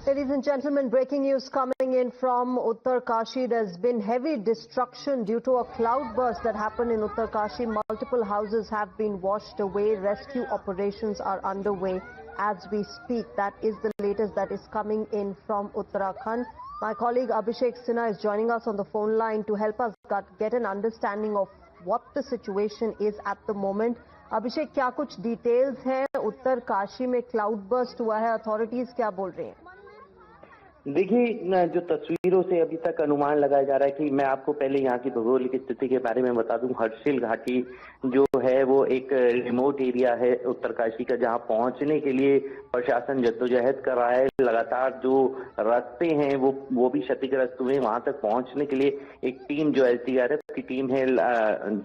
Ladies and gentlemen, breaking news coming in from Uttarkashi. There's been heavy destruction due to a cloudburst that happened in Uttarkashi. Multiple houses have been washed away. Rescue operations are underway as we speak. That is the latest that is coming in from Uttarakhand. My colleague Abhishek Sinha is joining us on the phone line to help us get an understanding of what the situation is at the moment. अभिषेक, क्या कुछ details हैं? उत्तरकाशी में cloud burst हुआ है, authorities क्या बोल रही हैं? देखिए, जो तस्वीरों से अभी तक अनुमान लगाया जा रहा है कि मैं आपको पहले यहाँ की भौगोलिक स्थिति के बारे में बता दूं। हर्षिल घाटी जो है वो एक रिमोट एरिया है उत्तरकाशी का, जहाँ पहुंचने के लिए प्रशासन जद्दोजहद कर रहा है। लगातार जो रास्ते हैं वो भी क्षतिग्रस्त हुए। वहां तक पहुंचने के लिए एक टीम जो एसडीआरएफ की टीम है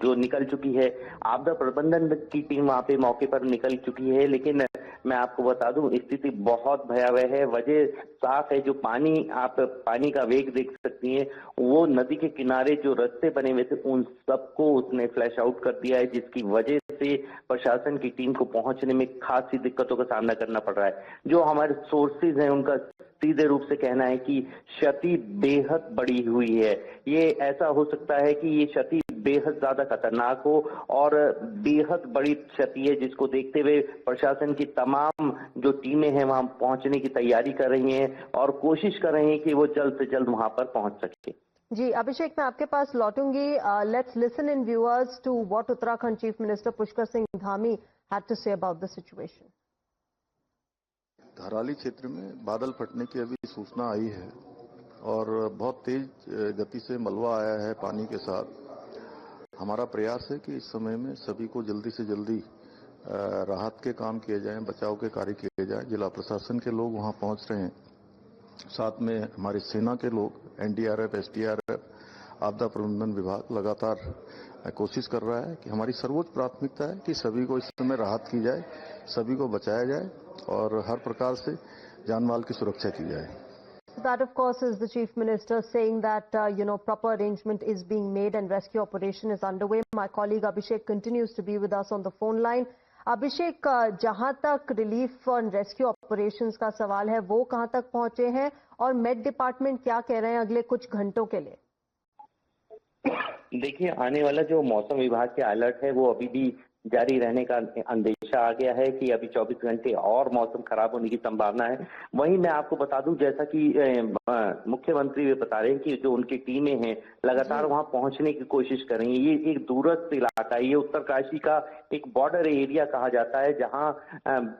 जो निकल चुकी है। आपदा प्रबंधन की टीम वहां पे मौके पर निकल चुकी है, लेकिन मैं आपको बता दूं स्थिति बहुत भयावह है। वजह साफ है, जो पानी का वेग देख सकती हैं, वो नदी के किनारे जो रास्ते बने हुए थे उन सबको उसने फ्लैश आउट कर दिया है, जिसकी वजह से प्रशासन की टीम को पहुंचने में खासी दिक्कतों का सामना करना पड़ रहा है। जो हमारे सोर्सेज हैं उनका सीधे रूप से कहना है कि क्षति बेहद बड़ी हुई है। ये ऐसा हो सकता है कि ये क्षति बेहद ज्यादा खतरनाक हो और बेहद बड़ी क्षति है, जिसको देखते हुए प्रशासन की तमाम जो टीमें हैं वहां पहुंचने की तैयारी कर रही हैं और कोशिश कर रही हैं कि वो जल्द से जल्द वहां पर पहुंच सके। जी अभिषेक, मैं आपके पास लौटूंगी। Let's listen in viewers to what Uttarakhand chief minister Pushkar Singh Dhami had to say about the situation. Dharali क्षेत्र में बादल फटने की अभी सूचना आई है और बहुत तेज गति से मलबा आया है पानी के साथ। हमारा प्रयास है कि इस समय में सभी को जल्दी से जल्दी राहत के काम किए जाएं, बचाव के कार्य किए जाएं। जिला प्रशासन के लोग वहां पहुंच रहे हैं, साथ में हमारी सेना के लोग, एनडीआरएफ, एसडीआरएफ, आपदा प्रबंधन विभाग लगातार कोशिश कर रहा है कि हमारी सर्वोच्च प्राथमिकता है कि सभी को इस समय राहत की जाए, सभी को बचाया जाए और हर प्रकार से जान माल की सुरक्षा की जाए। That, of course, is the Chief Minister saying that, proper arrangement is being made and rescue operation is underway. My colleague Abhishek continues to be with us on the phone line. Abhishek, जहां तक relief और rescue operations का सवाल है, वो कहां तक पहुंचे हैं और मेट डिपार्टमेंट क्या कह रहे हैं अगले कुछ घंटों के लिए? देखिए, आने वाला जो मौसम विभाग के अलर्ट है वो अभी भी जारी रहने का अंदेशा आ गया है कि अभी 24 घंटे और मौसम खराब होने की संभावना है। वहीं मैं आपको बता दूं, जैसा कि मुख्यमंत्री वे बता रहे हैं कि जो उनकी टीमें हैं लगातार वहां पहुंचने की कोशिश कर रही हैं। ये एक दूरस्थ इलाका है, ये उत्तरकाशी का एक बॉर्डर एरिया कहा जाता है, जहां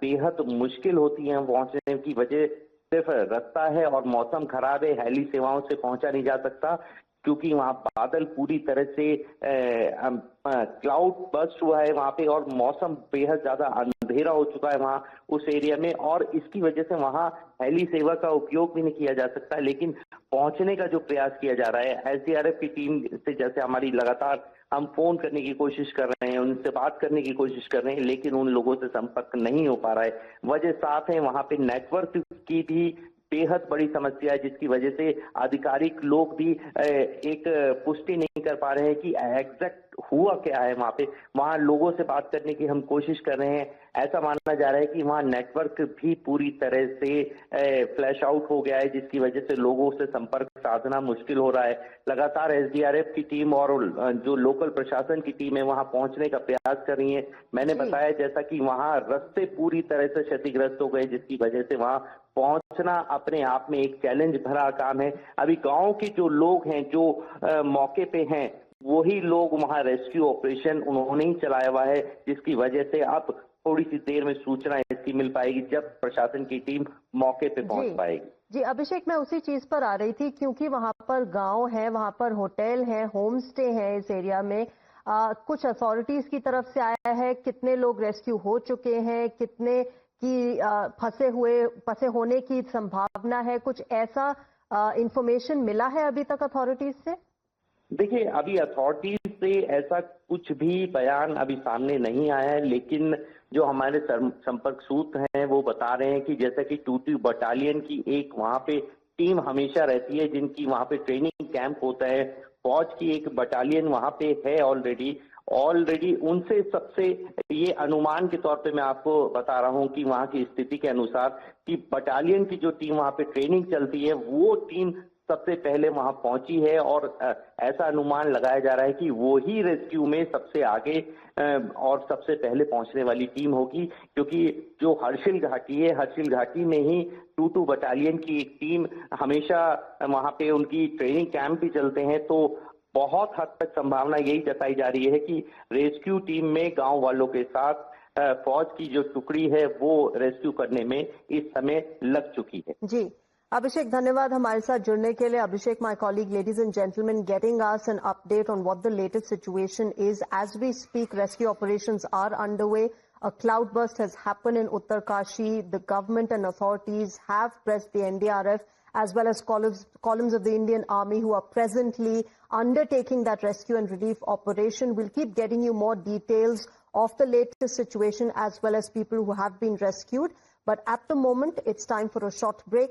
बेहद मुश्किल होती है पहुंचने की वजह सिर्फ रास्ता है और मौसम खराब है। हेली सेवाओं से पहुंचा नहीं जा सकता क्योंकि वहां बादल पूरी तरह से क्लाउड बस्ट हुआ है वहां पे और मौसम बेहद ज्यादा अंधेरा हो चुका है वहां उस एरिया में, और इसकी वजह से वहां हेली सेवा का उपयोग भी नहीं किया जा सकता। लेकिन पहुंचने का जो प्रयास किया जा रहा है एसडीआरएफ की टीम से, जैसे हमारी लगातार हम फोन करने की कोशिश कर रहे हैं, उनसे बात करने की कोशिश कर रहे हैं, लेकिन उन लोगों से संपर्क नहीं हो पा रहा है। वजह साफ है, वहां पे नेटवर्क की भी बेहद बड़ी समस्या है, जिसकी वजह से आधिकारिक लोग भी एक पुष्टि नहीं कर पा रहे हैं कि एग्जैक्ट हुआ क्या है वहां पे। वहां लोगों से बात करने की हम कोशिश कर रहे हैं। ऐसा माना जा रहा है कि वहां नेटवर्क भी पूरी तरह से फ्लैश आउट हो गया है, जिसकी वजह से लोगों से संपर्क साधना मुश्किल हो रहा है। लगातार एसडीआरएफ की टीम और जो लोकल प्रशासन की टीम है वहां पहुंचने का प्रयास कर रही है। मैंने बताया जैसा कि वहां रास्ते पूरी तरह से क्षतिग्रस्त हो गए, जिसकी वजह से वहां पहुंचना अपने आप में एक चैलेंज भरा काम है। अभी गांव के जो लोग हैं जो मौके पे हैं वही लोग वहां रेस्क्यू ऑपरेशन उन्होंने ही चलाया हुआ है, जिसकी वजह से अब थोड़ी सी देर में सूचना इसकी मिल पाएगी जब प्रशासन की टीम मौके पे पहुंच पाएगी। जी अभिषेक, मैं उसी चीज पर आ रही थी क्योंकि वहां पर गांव है, वहां पर होटल है, होम स्टे है इस एरिया में। कुछ अथॉरिटीज की तरफ से आया है, कितने लोग रेस्क्यू हो चुके हैं, कितने की फंसे होने की संभावना है, कुछ ऐसा इंफॉर्मेशन मिला है अभी तक अथॉरिटीज से? देखिए, अभी अथॉरिटीज से ऐसा कुछ भी बयान अभी सामने नहीं आया है, लेकिन जो हमारे संपर्क सूत्र हैं वो बता रहे हैं कि जैसा कि 22 बटालियन की एक वहां पे टीम हमेशा रहती है, जिनकी वहां पे ट्रेनिंग कैंप होता है। फौज की एक बटालियन वहां पे है ऑलरेडी ऑलरेडी उनसे सबसे ये अनुमान के तौर पे मैं आपको बता रहा हूं कि वहां की स्थिति के अनुसार कि बटालियन की जो टीम वहां पे ट्रेनिंग चलती है वो टीम सबसे पहले वहां पहुंची है और ऐसा अनुमान लगाया जा रहा है कि वो ही रेस्क्यू में सबसे आगे और सबसे पहले पहुंचने वाली टीम होगी, क्योंकि जो हर्षिल घाटी है, हर्षिल घाटी में ही 22 बटालियन की एक टीम हमेशा वहां पे उनकी ट्रेनिंग कैंप भी चलते हैं। तो बहुत हद तक संभावना यही जताई जा रही है कि रेस्क्यू टीम में गांव वालों के साथ फौज की जो टुकड़ी है वो रेस्क्यू करने में इस समय लग चुकी है। जी Abhishek, धन्यवाद हमारे साथ जुड़ने के लिए. Abhishek, my colleague, ladies and gentlemen, getting us an update on what the latest situation is. As we speak, rescue operations are underway. A cloudburst has happened in Uttarkashi. The government and authorities have pressed the NDRF as well as columns of the Indian Army who are presently undertaking that rescue and relief operation. We'll keep getting you more details of the latest situation as well as people who have been rescued. But at the moment, it's time for a short break.